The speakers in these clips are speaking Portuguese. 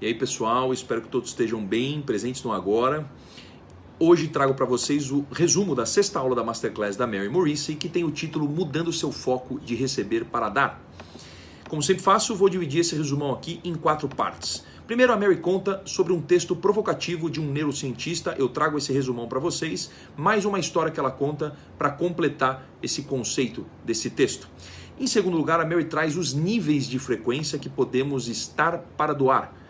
E aí pessoal, espero que todos estejam bem, presentes no agora. Hoje trago para vocês o resumo da 6ª aula da Masterclass da Mary Morrissey, que tem o título Mudando seu foco de receber para dar. Como sempre faço, vou dividir esse resumão aqui em 4 partes. Primeiro, a Mary conta sobre um texto provocativo de um neurocientista. Eu trago esse resumão para vocês, mais uma história que ela conta para completar esse conceito desse texto. Em segundo lugar, a Mary traz os níveis de frequência que podemos estar para doar.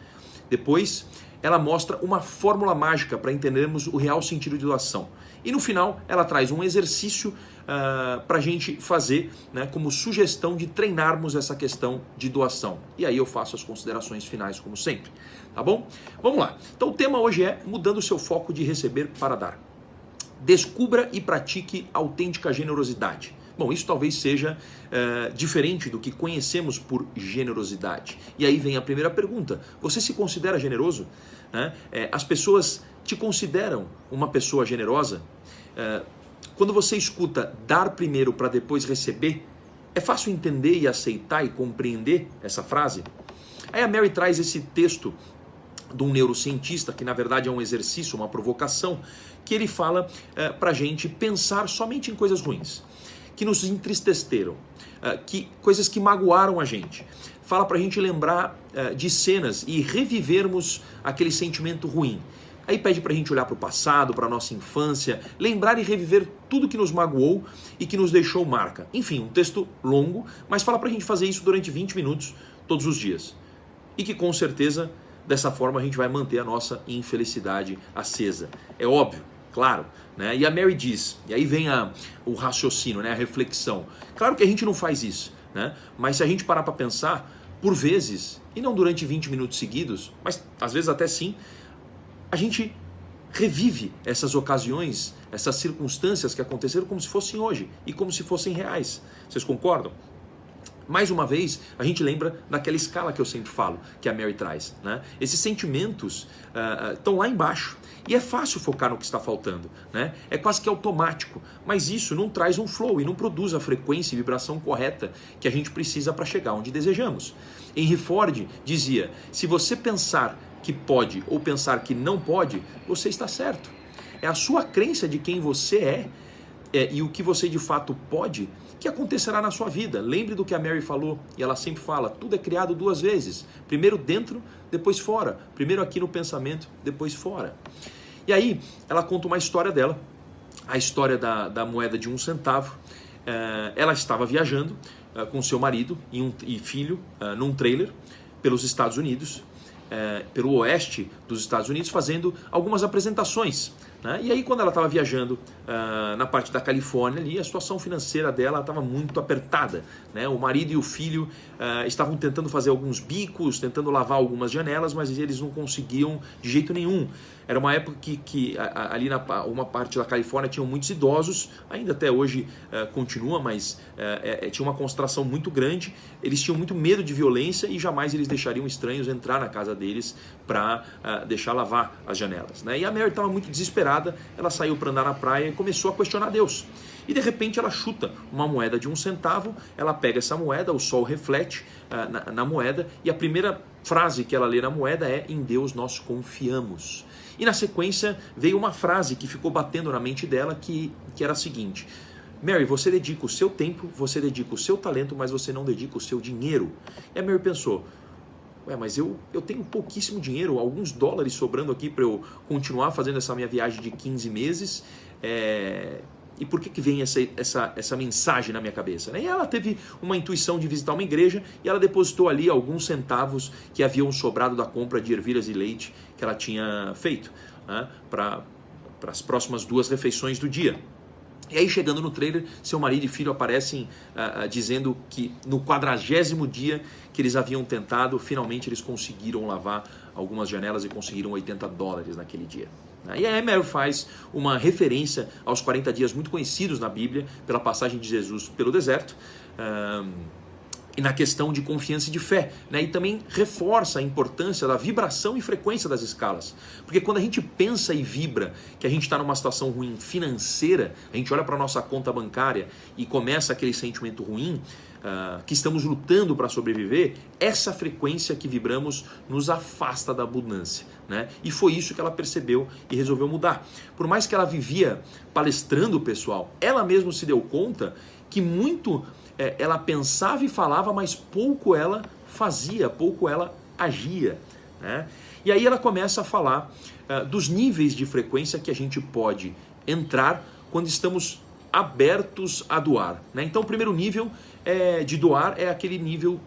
Depois, ela mostra uma fórmula mágica para entendermos o real sentido de doação. E no final, ela traz um exercício para a gente fazer, né, como sugestão de treinarmos essa questão de doação. E aí eu faço as considerações finais, como sempre. Tá bom? Vamos lá. Então o tema hoje é mudando o seu foco de receber para dar. Descubra e pratique autêntica generosidade. Bom, isso talvez seja diferente do que conhecemos por generosidade. E aí vem a primeira pergunta. Você se considera generoso? As pessoas te consideram uma pessoa generosa? Quando você escuta dar primeiro para depois receber, é fácil entender e aceitar e compreender essa frase? Aí a Mary traz esse texto de um neurocientista, que na verdade é um exercício, uma provocação, que ele fala para a gente pensar somente em coisas ruins, que nos entristeceram, coisas que magoaram a gente. Fala para a gente lembrar de cenas e revivermos aquele sentimento ruim. Aí pede para a gente olhar para o passado, para a nossa infância, lembrar e reviver tudo que nos magoou e que nos deixou marca. Enfim, um texto longo, mas fala para a gente fazer isso durante 20 minutos todos os dias. E que com certeza, dessa forma, a gente vai manter a nossa infelicidade acesa. É óbvio. Claro, né? E a Mary diz, e aí vem o raciocínio, né? A reflexão. Claro que a gente não faz isso, né? Mas se a gente parar para pensar, por vezes, e não durante 20 minutos seguidos, mas às vezes até sim, a gente revive essas ocasiões, essas circunstâncias que aconteceram como se fossem hoje e como se fossem reais. Vocês concordam? Mais uma vez, a gente lembra daquela escala que eu sempre falo, que a Mary traz, né? Esses sentimentos estão lá embaixo. E é fácil focar no que está faltando, né? É quase que automático. Mas isso não traz um flow e não produz a frequência e vibração correta que a gente precisa para chegar onde desejamos. Henry Ford dizia, se você pensar que pode ou pensar que não pode, você está certo. É a sua crença de quem você é e o que você de fato pode que acontecerá na sua vida. Lembre do que a Mary falou, e ela sempre fala, tudo é criado 2 vezes. Primeiro dentro, depois fora. Primeiro aqui no pensamento, depois fora. E aí, ela conta uma história dela, a história da moeda de 1 centavo. Ela estava viajando com seu marido e filho num trailer pelos Estados Unidos, pelo oeste dos Estados Unidos, fazendo algumas apresentações. E aí quando ela estava viajando na parte da Califórnia ali, a situação financeira dela estava muito apertada, né? O marido e o filho estavam tentando fazer alguns bicos, tentando lavar algumas janelas, mas eles não conseguiam de jeito nenhum. Era uma época que ali uma parte da Califórnia tinham muitos idosos, ainda até hoje continua, mas tinha uma concentração muito grande. Eles tinham muito medo de violência e jamais eles deixariam estranhos entrar na casa deles para deixar lavar as janelas, né? E a Mary estava muito desesperada. Ela saiu para andar na praia e começou a questionar Deus. E de repente ela chuta uma moeda de 1 centavo, ela pega essa moeda, o sol reflete na moeda, e a primeira frase que ela lê na moeda é: em Deus nós confiamos. E na sequência veio uma frase que ficou batendo na mente dela, que era a seguinte: Mary, você dedica o seu tempo, você dedica o seu talento, mas você não dedica o seu dinheiro. E a Mary pensou, mas eu tenho pouquíssimo dinheiro, alguns dólares sobrando aqui para eu continuar fazendo essa minha viagem de 15 meses, e por que vem essa mensagem na minha cabeça? E ela teve uma intuição de visitar uma igreja e ela depositou ali alguns centavos que haviam sobrado da compra de ervilhas e leite que ela tinha feito, né, para as próximas 2 refeições do dia. E aí, chegando no trailer, seu marido e filho aparecem dizendo que no 40º dia que eles haviam tentado, finalmente eles conseguiram lavar algumas janelas e conseguiram $80 naquele dia. E a Mary faz uma referência aos 40 dias muito conhecidos na Bíblia, pela passagem de Jesus pelo deserto, e na questão de confiança e de fé, né? E também reforça a importância da vibração e frequência das escalas, porque quando a gente pensa e vibra que a gente está numa situação ruim financeira, a gente olha para a nossa conta bancária e começa aquele sentimento ruim, que estamos lutando para sobreviver, essa frequência que vibramos nos afasta da abundância, né? E foi isso que ela percebeu e resolveu mudar. Por mais que ela vivia palestrando o pessoal, ela mesma se deu conta que muito ela pensava e falava, mas pouco ela fazia, pouco ela agia, né? E aí ela começa a falar dos níveis de frequência que a gente pode entrar quando estamos abertos a doar, né? Então o primeiro nível de doar é aquele nível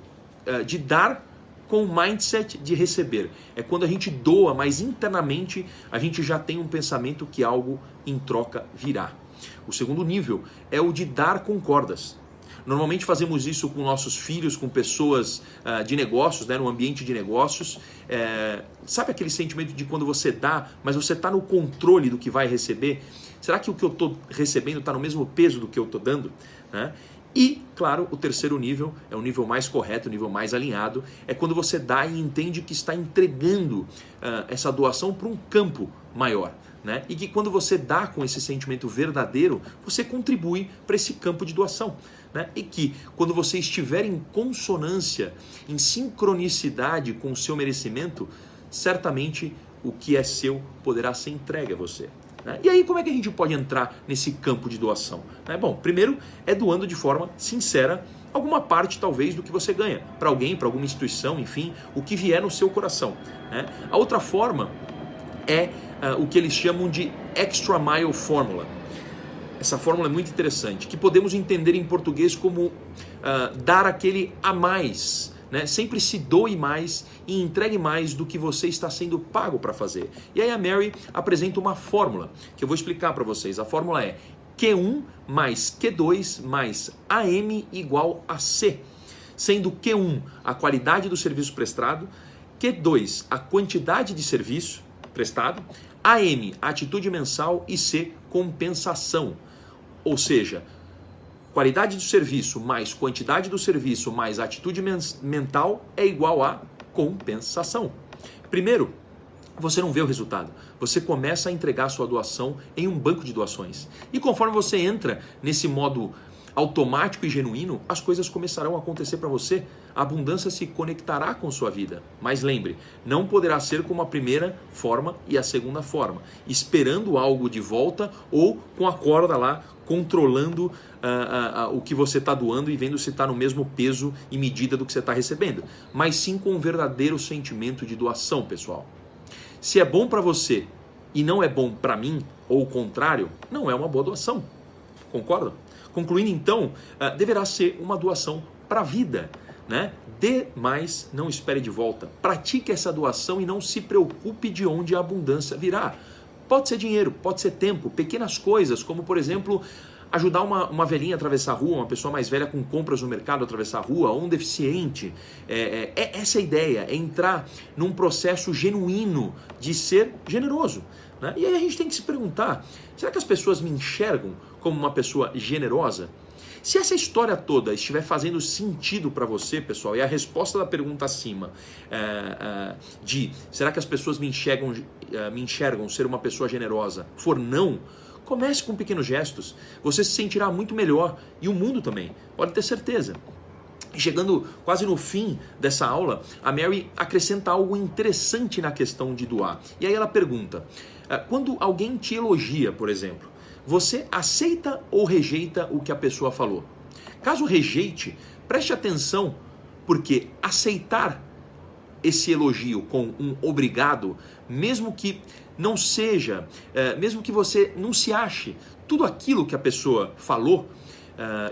de dar com o mindset de receber. É quando a gente doa, mas internamente a gente já tem um pensamento que algo em troca virá. O segundo nível é o de dar com cordas. Normalmente fazemos isso com nossos filhos, com pessoas de negócios, né, no ambiente de negócios. Sabe aquele sentimento de quando você dá, mas você está no controle do que vai receber? Será que o que eu estou recebendo está no mesmo peso do que eu estou dando? Né? E, claro, o terceiro nível é o nível mais correto, o nível mais alinhado, é quando você dá e entende que está entregando essa doação para um campo maior. Né? E que quando você dá com esse sentimento verdadeiro, você contribui para esse campo de doação. Né? E que quando você estiver em consonância, em sincronicidade com o seu merecimento, certamente o que é seu poderá ser entregue a você. Né? E aí como é que a gente pode entrar nesse campo de doação? Né? Bom, primeiro é doando de forma sincera alguma parte talvez do que você ganha, para alguém, para alguma instituição, enfim, o que vier no seu coração. Né? A outra forma é o que eles chamam de Extra Mile Formula. Essa fórmula é muito interessante, que podemos entender em português como dar aquele a mais, né? Sempre se doe mais e entregue mais do que você está sendo pago para fazer. E aí a Mary apresenta uma fórmula que eu vou explicar para vocês. A fórmula é Q1 mais Q2 mais AM igual a C, sendo Q1 a qualidade do serviço prestado, Q2 a quantidade de serviço prestado, AM a atitude mensal e C compensação. Ou seja, qualidade do serviço mais quantidade do serviço mais atitude mental é igual a compensação. Primeiro, você não vê o resultado. Você começa a entregar a sua doação em um banco de doações. E conforme você entra nesse modo automático e genuíno, as coisas começarão a acontecer para você. A abundância se conectará com sua vida. Mas lembre, não poderá ser como a primeira forma e a segunda forma, esperando algo de volta ou com a corda lá, controlando o que você está doando e vendo se está no mesmo peso e medida do que você está recebendo. Mas sim com um verdadeiro sentimento de doação, pessoal. Se é bom para você e não é bom para mim, ou o contrário, não é uma boa doação. Concordam? Concluindo então, deverá ser uma doação para a vida, né? Dê mais, não espere de volta. Pratique essa doação e não se preocupe de onde a abundância virá. Pode ser dinheiro, pode ser tempo, pequenas coisas, como por exemplo, ajudar uma velhinha a atravessar a rua, uma pessoa mais velha com compras no mercado a atravessar a rua, ou um deficiente. Essa é a ideia, é entrar num processo genuíno de ser generoso. Né? E aí a gente tem que se perguntar, será que as pessoas me enxergam como uma pessoa generosa? Se essa história toda estiver fazendo sentido para você, pessoal, e a resposta da pergunta acima será que as pessoas me enxergam ser uma pessoa generosa for não, comece com pequenos gestos, você se sentirá muito melhor e o mundo também, pode ter certeza. Chegando quase no fim dessa aula, a Mary acrescenta algo interessante na questão de doar. E aí ela pergunta, quando alguém te elogia, por exemplo, você aceita ou rejeita o que a pessoa falou? Caso rejeite, preste atenção, porque aceitar esse elogio com um obrigado, mesmo que não seja, mesmo que você não se ache tudo aquilo que a pessoa falou,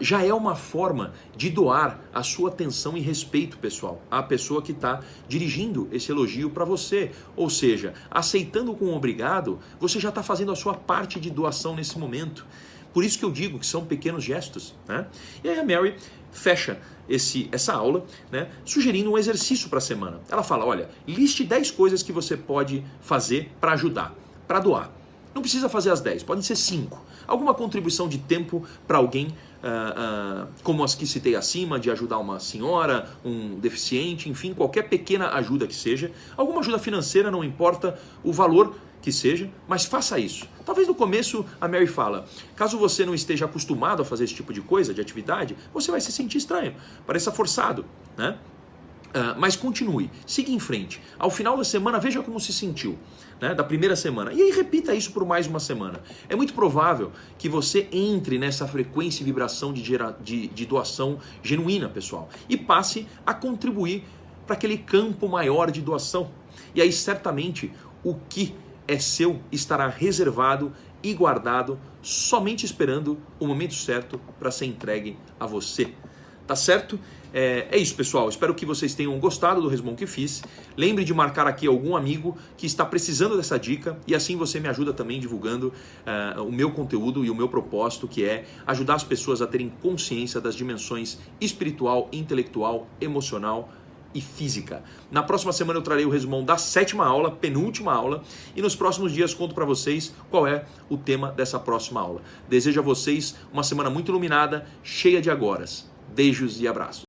já é uma forma de doar a sua atenção e respeito, pessoal, à pessoa que está dirigindo esse elogio para você. Ou seja, aceitando com obrigado, você já está fazendo a sua parte de doação nesse momento. Por isso que eu digo que são pequenos gestos. Né? E aí a Mary fecha essa aula, né, sugerindo um exercício para a semana. Ela fala, olha, liste 10 coisas que você pode fazer para ajudar, para doar. Não precisa fazer as 10, podem ser 5. Alguma contribuição de tempo para alguém, como as que citei acima, de ajudar uma senhora, um deficiente, enfim, qualquer pequena ajuda que seja. Alguma ajuda financeira, não importa o valor que seja, mas faça isso. Talvez no começo a Mary fala, caso você não esteja acostumado a fazer esse tipo de coisa, de atividade, você vai se sentir estranho, pareça forçado, né? Mas continue, siga em frente. Ao final da semana, veja como se sentiu, né, da primeira semana. E aí repita isso por mais uma semana. É muito provável que você entre nessa frequência e vibração de doação genuína, pessoal. E passe a contribuir para aquele campo maior de doação. E aí certamente o que é seu estará reservado e guardado, somente esperando o momento certo para ser entregue a você. Tá certo? É isso, pessoal. Espero que vocês tenham gostado do resumão que fiz. Lembre de marcar aqui algum amigo que está precisando dessa dica e assim você me ajuda também divulgando o meu conteúdo e o meu propósito, que é ajudar as pessoas a terem consciência das dimensões espiritual, intelectual, emocional e física. Na próxima semana eu trarei o resumão da 7ª aula, penúltima aula, e nos próximos dias conto para vocês qual é o tema dessa próxima aula. Desejo a vocês uma semana muito iluminada, cheia de agoras. Beijos e abraços.